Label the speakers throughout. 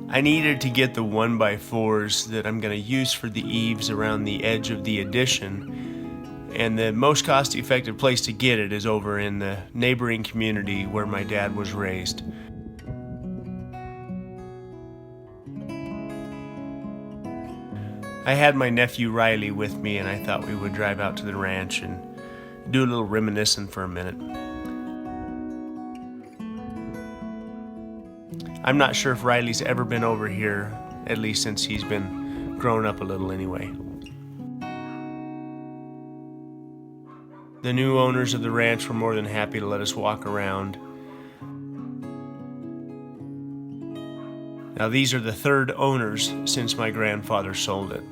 Speaker 1: I needed to get the 1x4s that I'm going to use for the eaves around the edge of the addition, and the most cost-effective place to get it is over in the neighboring community where my dad was raised. I had my nephew Riley with me, and I thought we would drive out to the ranch and do a little reminiscing for a minute. I'm not sure if Riley's ever been over here, at least since he's been grown up a little anyway. The new owners of the ranch were more than happy to let us walk around. Now these are the third owners since my grandfather sold it.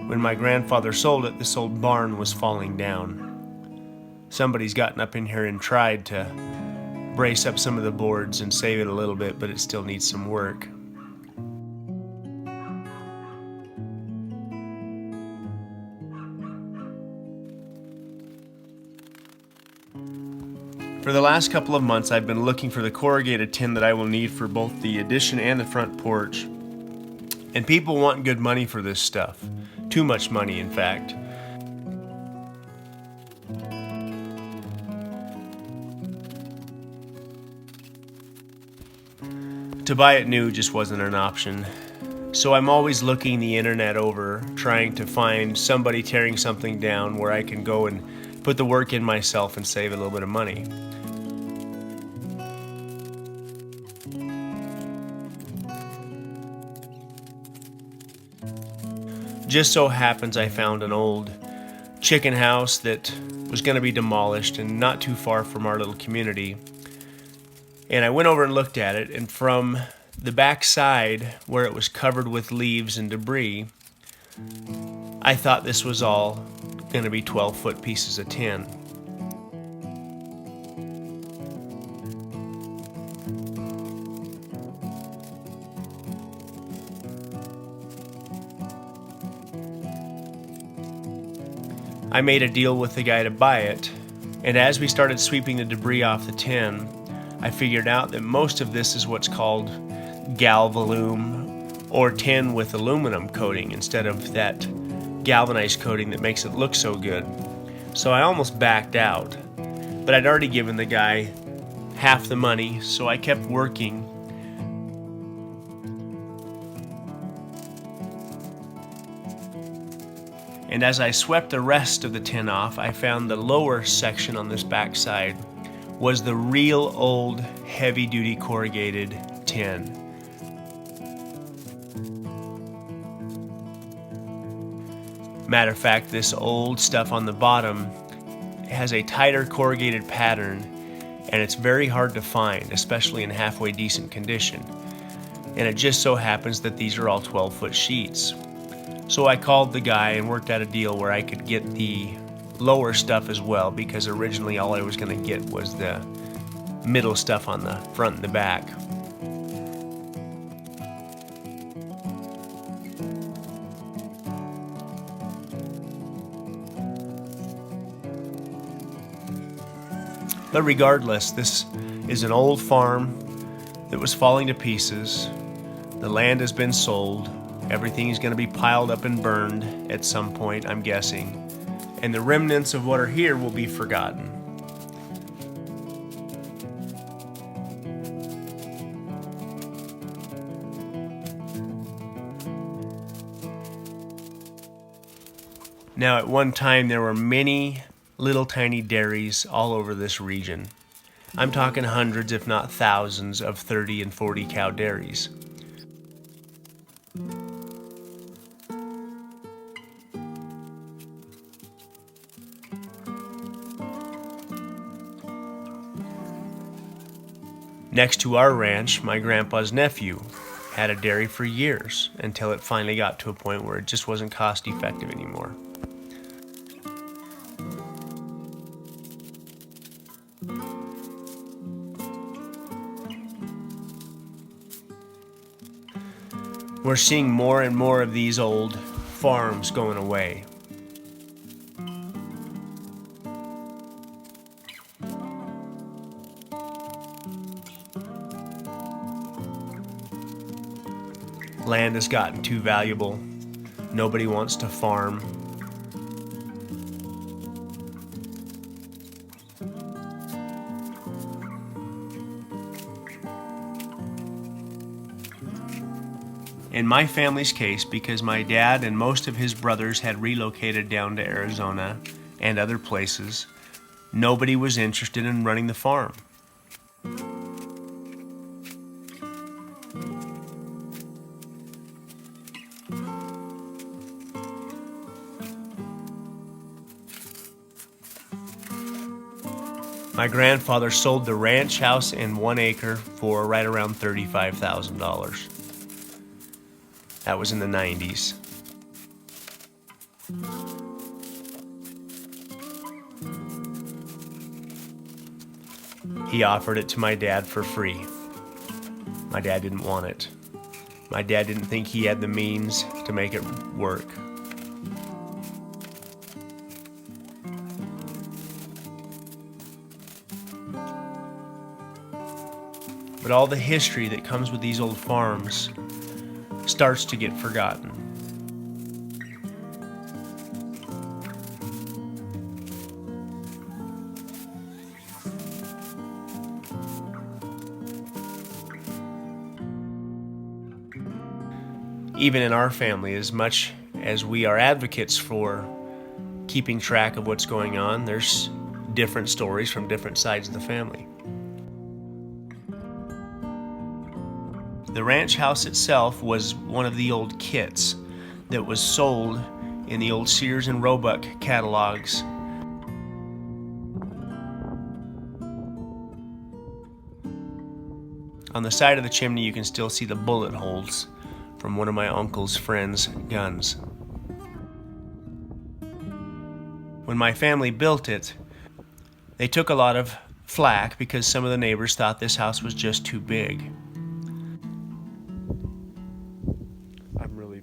Speaker 1: When my grandfather sold it, this old barn was falling down. Somebody's gotten up in here and tried to brace up some of the boards and save it a little bit, but it still needs some work. For the last couple of months, I've been looking for the corrugated tin that I will need for both the addition and the front porch. And people want good money for this stuff. Too much money, in fact. To buy it new just wasn't an option. So I'm always looking the internet over, trying to find somebody tearing something down where I can go and put the work in myself and save a little bit of money. Just so happens I found an old chicken house that was going to be demolished and not too far from our little community. And I went over and looked at it, and from the back side, where it was covered with leaves and debris, I thought this was all going to be 12-foot pieces of tin. I made a deal with the guy to buy it, and as we started sweeping the debris off the tin, I figured out that most of this is what's called galvalume, or tin with aluminum coating instead of that galvanized coating that makes it look so good. So I almost backed out, but I'd already given the guy half the money, so I kept working. And as I swept the rest of the tin off, I found the lower section on this back side was the real old heavy-duty corrugated tin. Matter of fact, this old stuff on the bottom has a tighter corrugated pattern, and it's very hard to find, especially in halfway decent condition. And it just so happens that these are all 12-foot sheets. So I called the guy and worked out a deal where I could get the lower stuff as well, because originally all I was going to get was the middle stuff on the front and the back. But regardless, this is an old farm that was falling to pieces. The land has been sold. Everything is going to be piled up and burned at some point, I'm guessing. And the remnants of what are here will be forgotten. Now, at one time, there were many little tiny dairies all over this region. I'm talking hundreds, if not thousands, of 30 and 40 cow dairies. Next to our ranch, my grandpa's nephew had a dairy for years until it finally got to a point where it just wasn't cost effective anymore. We're seeing more and more of these old farms going away. Land has gotten too valuable. Nobody wants to farm. In my family's case, because my dad and most of his brothers had relocated down to Arizona and other places, nobody was interested in running the farm. My grandfather sold the ranch house and 1 acre for right around $35,000. That was in the 90s. He offered it to my dad for free. My dad didn't want it. My dad didn't think he had the means to make it work. But all the history that comes with these old farms starts to get forgotten. Even in our family, as much as we are advocates for keeping track of what's going on, there's different stories from different sides of the family. The ranch house itself was one of the old kits that was sold in the old Sears and Roebuck catalogs. On the side of the chimney you can still see the bullet holes from one of my uncle's friend's guns. When my family built it, they took a lot of flack because some of the neighbors thought this house was just too big.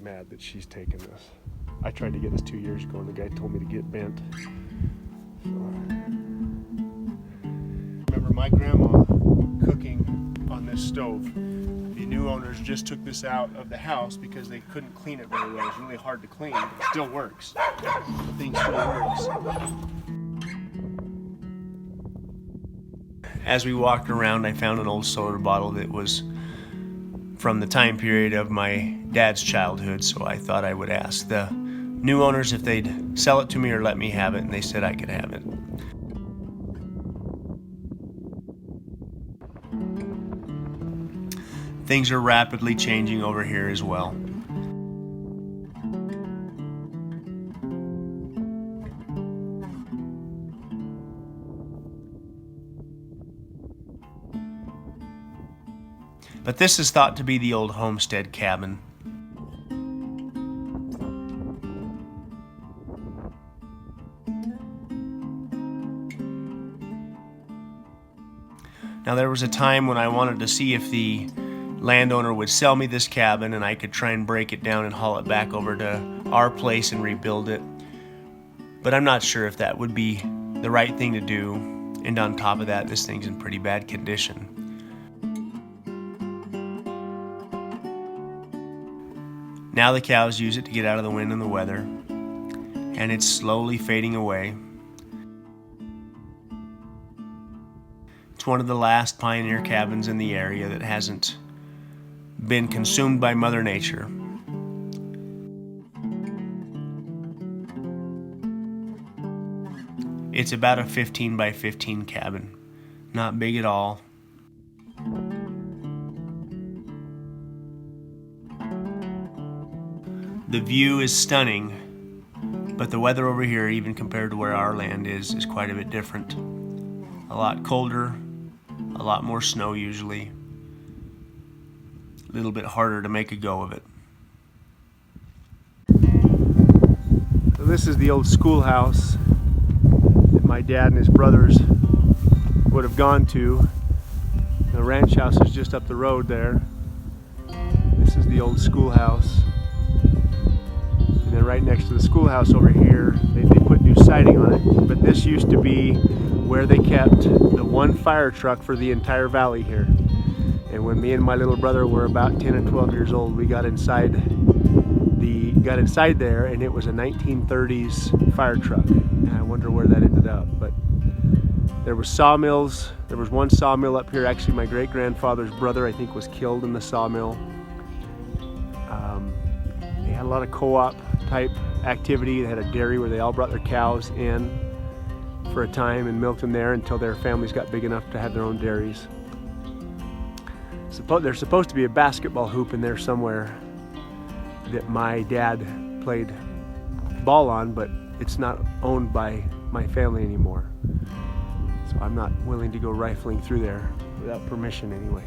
Speaker 2: Mad that she's taken this. I tried to get this 2 years ago and the guy told me to get bent. So, remember my grandma cooking on this stove. The new owners just took this out of the house because they couldn't clean it very well. It's really hard to clean, but it still works. The thing still works.
Speaker 1: As we walked around, I found an old soda bottle that was from the time period of my dad's childhood, so I thought I would ask the new owners if they'd sell it to me or let me have it, and they said I could have it. Things are rapidly changing over here as well. But this is thought to be the old homestead cabin. Now there was a time when I wanted to see if the landowner would sell me this cabin and I could try and break it down and haul it back over to our place and rebuild it. But I'm not sure if that would be the right thing to do. And on top of that, this thing's in pretty bad condition. Now the cows use it to get out of the wind and the weather, and it's slowly fading away. It's one of the last pioneer cabins in the area that hasn't been consumed by Mother Nature. It's about a 15 by 15 cabin, not big at all. The view is stunning, but the weather over here, even compared to where our land is quite a bit different. A lot colder, a lot more snow usually, a little bit harder to make a go of it.
Speaker 2: So this is the old schoolhouse that my dad and his brothers would have gone to. The ranch house is just up the road there. This is the old schoolhouse. And then right next to the schoolhouse over here, they put new siding on it. But this used to be where they kept the one fire truck for the entire valley here. And when me and my little brother were about 10 and 12 years old, we got inside there, and it was a 1930s fire truck. And I wonder where that ended up. But there was sawmills. There was one sawmill up here. Actually, my great-grandfather's brother, I think, was killed in the sawmill. They had a lot of co-op type activity. They had a dairy where they all brought their cows in for a time and milked them there until their families got big enough to have their own dairies. There's supposed to be a basketball hoop in there somewhere that my dad played ball on, but it's not owned by my family anymore. So I'm not willing to go rifling through there without permission anyway.